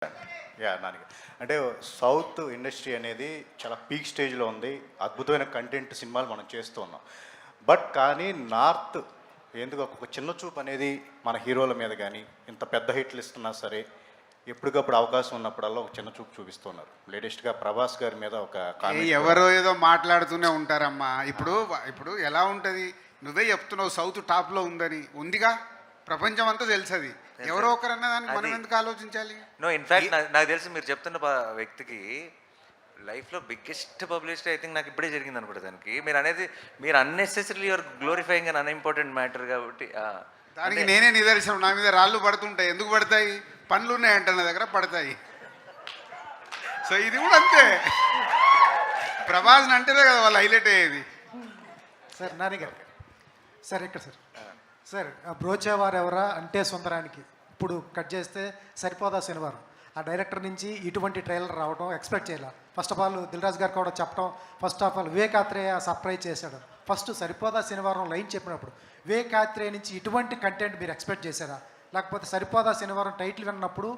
నాని అంటే south industry అనేది చాలా పీక్ స్టేజ్లో ఉంది. అద్భుతమైన కంటెంట్ సినిమాలు మనం చేస్తూ ఉన్నాం. బట్ కానీ నార్త్ ఎందుకు ఒక చిన్న చూపు అనేది మన హీరోల మీద కానీ ఇంత పెద్ద హిట్లు ఇస్తున్నా సరే ఎప్పటికప్పుడు అవకాశం ఉన్నప్పుడల్లా ఒక చిన్న చూపు చూపిస్తున్నారు. లేటెస్ట్గా ప్రభాస్ గారి మీద ఒక ఎవరో ఏదో మాట్లాడుతూనే ఉంటారమ్మా. ఇప్పుడు ఇప్పుడు ఎలా ఉంటుంది, నువ్వే చెప్తున్నావు సౌత్ టాప్లో ఉందని. ఉందిగా, ప్రపంచం అంతా తెలుసు. అది ఎవరో ఒకరన్నా దానికి మనం ఎందుకు ఆలోచించాలి? నో, ఇన్ఫ్యాక్ట్ నాకు తెలిసి మీరు చెప్తున్న వ్యక్తికి లైఫ్లో బిగ్గెస్ట్ పబ్లిసిటీ ఐ థింక్ నాకు ఇప్పుడే జరిగింది అనుకుంటా. దానికి మీరు అనేది మీరు unnecessary your glorifying and unimportant matter కాబట్టి దానికి నేనే నిదర్శనం. నా మీద రాళ్ళు పడుతుంటాయి. ఎందుకు పడతాయి? పనులు ఉన్నాయంట నా దగ్గర, పడతాయి. సో ఇది కూడా అంతే. ప్రభాస్ని అంటేనే కదా వాళ్ళు హైలైట్ అయ్యేది. సార్ నాని గారు, సార్ ఇక్కడ సార్ బ్రోచేవారు ఎవరా అంటే సుందరానికి ఇప్పుడు కట్ చేస్తే సరిపోదా శనివారం. ఆ డైరెక్టర్ నుంచి ఇటువంటి ట్రైలర్ రావడం ఎక్స్పెక్ట్ చేయాలి. ఫస్ట్ ఆఫ్ ఆల్ దిల్రాజ్ గారు కూడా చెప్పడం, first of all Vivekatreya surprise చేశాడు. ఫస్ట్ సరిపోదా శనివారం లైన్ చెప్పినప్పుడు వివేకాత్రేయ నుంచి ఇటువంటి కంటెంట్ మీరు ఎక్స్పెక్ట్ చేశారా? లేకపోతే సరిపోదా శనివారం టైటిల్ విన్నప్పుడు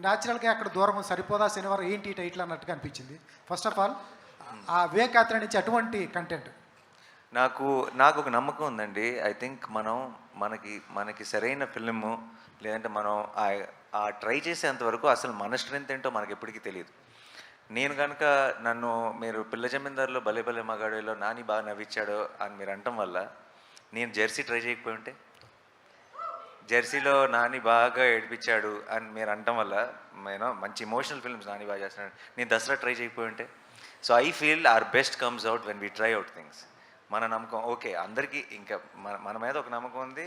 న్యాచురల్గా అక్కడ దూరం సరిపోదా శనివారం ఏంటి టైటిల్ అన్నట్టుగా అనిపించింది. ఫస్ట్ ఆఫ్ ఆల్ ఆ వివేకాత్రేయ నుంచి అటువంటి కంటెంట్ నాకు ఒక నమ్మకం ఉందండి. ఐ థింక్ మనకి సరైన ఫిల్ము లేదంటే మనం ఆ ట్రై చేసేంతవరకు అసలు మన స్ట్రెంత్ ఏంటో మనకి ఎప్పటికీ తెలియదు. నేను కనుక నన్ను మీరు పిల్ల జమీందారులో భలే భలే మగాడిలో నాని బాగా నవ్వించాడు అని మీరు అనటం వల్ల నేను జెర్సీ ట్రై చేయకపోయి ఉంటే, జెర్సీలో నాని బాగా ఏడిపించాడు అని మీరు అనటం వల్ల నేను మంచి ఇమోషనల్ ఫిల్మ్స్ నాని బాగా చేస్తున్నాడు, నేను దసరా ట్రై చేయకపోయి ఉంటే. So I feel our best comes out when we try out things. మన నమ్మకం ఓకే, అందరికీ ఇంకా మన మీద ఒక నమ్మకం ఉంది,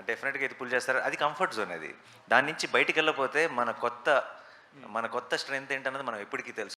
డెఫినెట్గా ఇది పుల్ చేస్తారు. అది కంఫర్ట్ జోన్. అది దాని నుంచి బయటికి వెళ్ళకపోతే మన కొత్త స్ట్రెంత్ ఏంటన్నది మనం ఎప్పటికీ తెలుసు.